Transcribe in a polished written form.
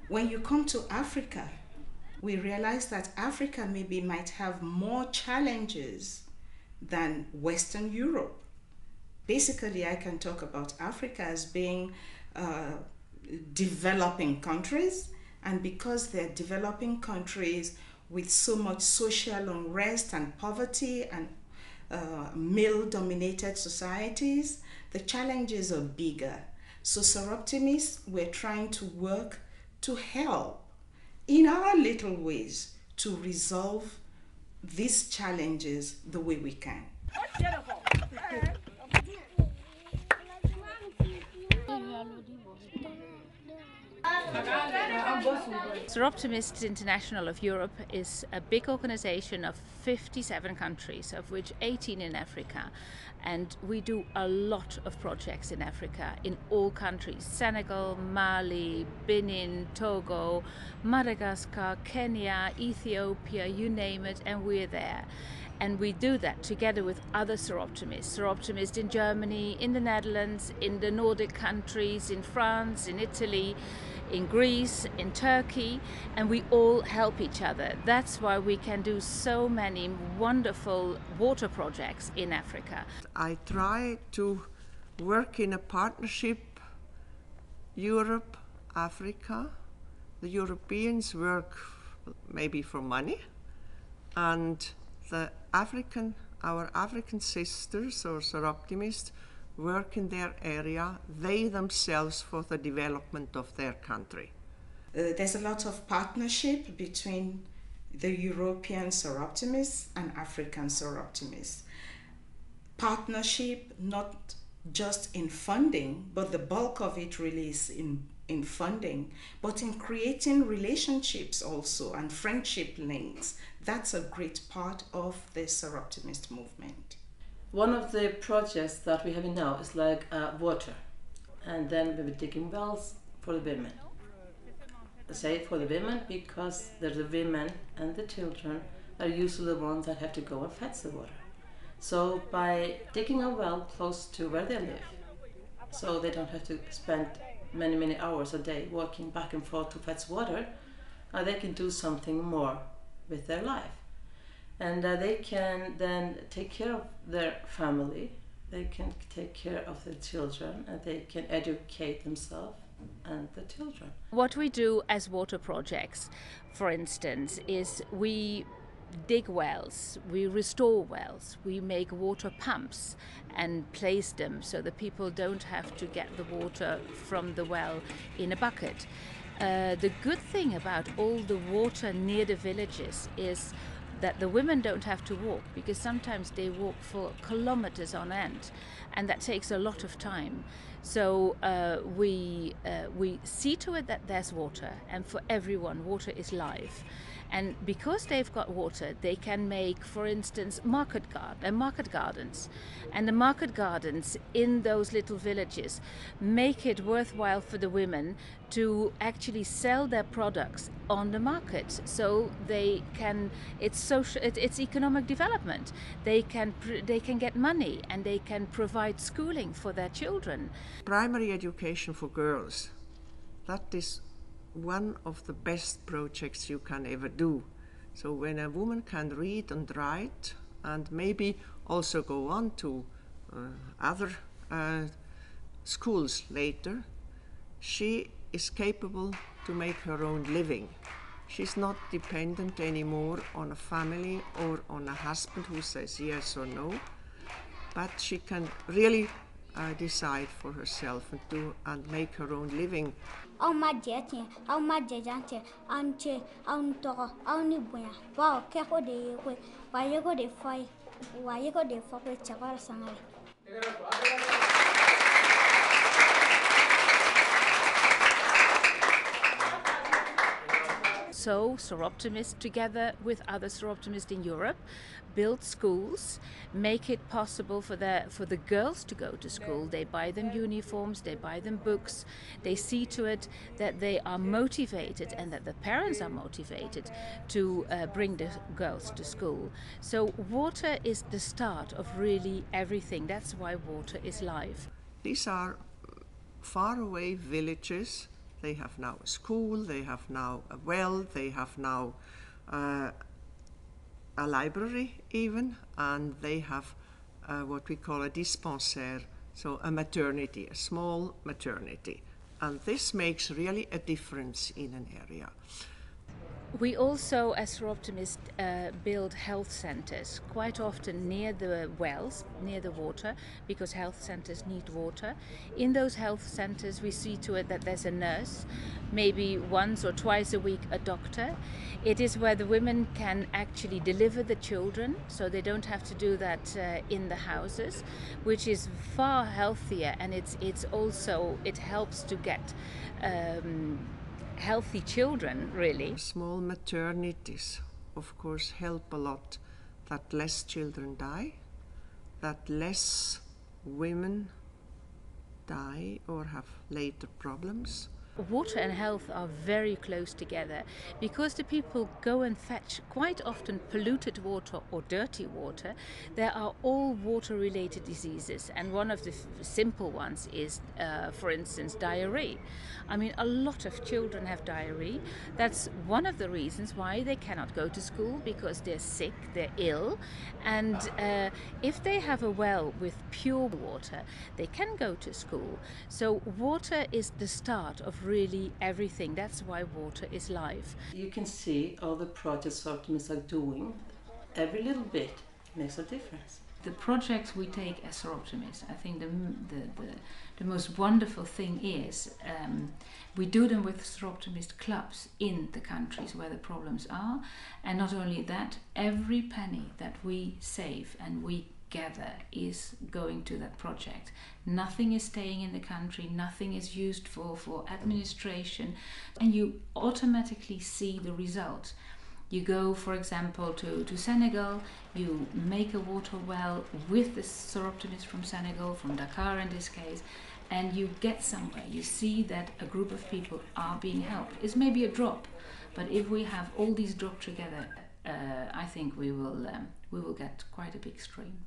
When you come to Africa, we realize that Africa maybe might have more challenges than Western Europe. Basically, I can talk about Africa as being developing countries, and because they're developing countries with so much social unrest and poverty and male-dominated societies, the challenges are bigger. So Soroptimists, we're trying to work to help in our little ways to resolve these challenges the way we can. Soroptimists International of Europe is a big organization of 57 countries, of which 18 in Africa. And we do a lot of projects in Africa, in all countries: Senegal, Mali, Benin, Togo, Madagascar, Kenya, Ethiopia, you name it, and we're there. And we do that together with other Soroptimists. Soroptimists in Germany, in the Netherlands, in the Nordic countries, in France, in Italy, in Greece, in Turkey, and we all help each other. That's why we can do so many wonderful water projects in Africa. I try to work in a partnership, Europe, Africa. The Europeans work maybe for money, and our African sisters or Soroptimists work in their area, they themselves, for the development of their country. There's a lot of partnership between the European Soroptimists and African Soroptimists. Partnership not just in funding, but the bulk of it really is in funding, but in creating relationships also and friendship links. That's a great part of the Soroptimist movement. One of the projects that we have now is like water, and then we will digging wells for the women. I say for the women because they're the women and the children are usually the ones that have to go and fetch the water. So by digging a well close to where they live, so they don't have to spend many hours a day walking back and forth to fetch water, they can do something more with their life. And they can then take care of their family, they can take care of their children, and they can educate themselves and the children. What we do as water projects, for instance, is we dig wells, we restore wells, we make water pumps and place them so that people don't have to get the water from the well in a bucket. The good thing about all the water near the villages is that the women don't have to walk, because sometimes they walk for kilometers on end, and that takes a lot of time. So we see to it that there's water, and for everyone water is life. And because they've got water, they can make, for instance, market gardens. And the market gardens in those little villages make it worthwhile for the women to actually sell their products on the market. So they can, it's economic development. They can get money, and they can provide schooling for their children. Primary education for girls, that is one of the best projects you can ever do. So when a woman can read and write, and maybe also go on to other schools later, she is capable to make her own living. She's not dependent anymore on a family or on a husband who says yes or no, but she can really decide for herself and make her own living. also Soroptimists, together with other Soroptimists in Europe, build schools, make it possible for the girls to go to school. They buy them uniforms, they buy them books, they see to it that they are motivated and that the parents are motivated to bring the girls to school. So water is the start of really everything. That's why water is life. These are faraway villages. They have now a school, they have now a well, they have now a library even, and they have what we call a dispensaire, so a maternity, a small maternity. And this makes really a difference in an area. We also, as Soroptimists, build health centers, quite often near the wells, near the water, because health centers need water. In those health centers, we see to it that there's a nurse, maybe once or twice a week a doctor. It is where the women can actually deliver the children, so they don't have to do that in the houses, which is far healthier, and it helps to get healthy children, really. Small maternities, of course, help a lot that less children die, that less women die or have later problems. Water and health are very close together because the people go and fetch quite often polluted water or dirty water. There are all water-related diseases, and one of the simple ones is, for instance, diarrhea. I mean, a lot of children have diarrhea. That's one of the reasons why they cannot go to school, because they're sick, they're ill, and if they have a well with pure water, they can go to school. So water is the start of really everything. That's why water is life. You can see all the projects Soroptimists are doing. Every little bit makes a difference. The projects we take as Soroptimists, I think the most wonderful thing is we do them with Soroptimist clubs in the countries where the problems are, and not only that, every penny that we save and we gather is going to that project. Nothing is staying in the country, nothing is used for administration, and you automatically see the result. You go, for example, to Senegal, you make a water well with the Soroptimists from Senegal, from Dakar in this case, and you get somewhere. You see that a group of people are being helped. It's maybe a drop, but if we have all these drops together, I think we will get quite a big stream.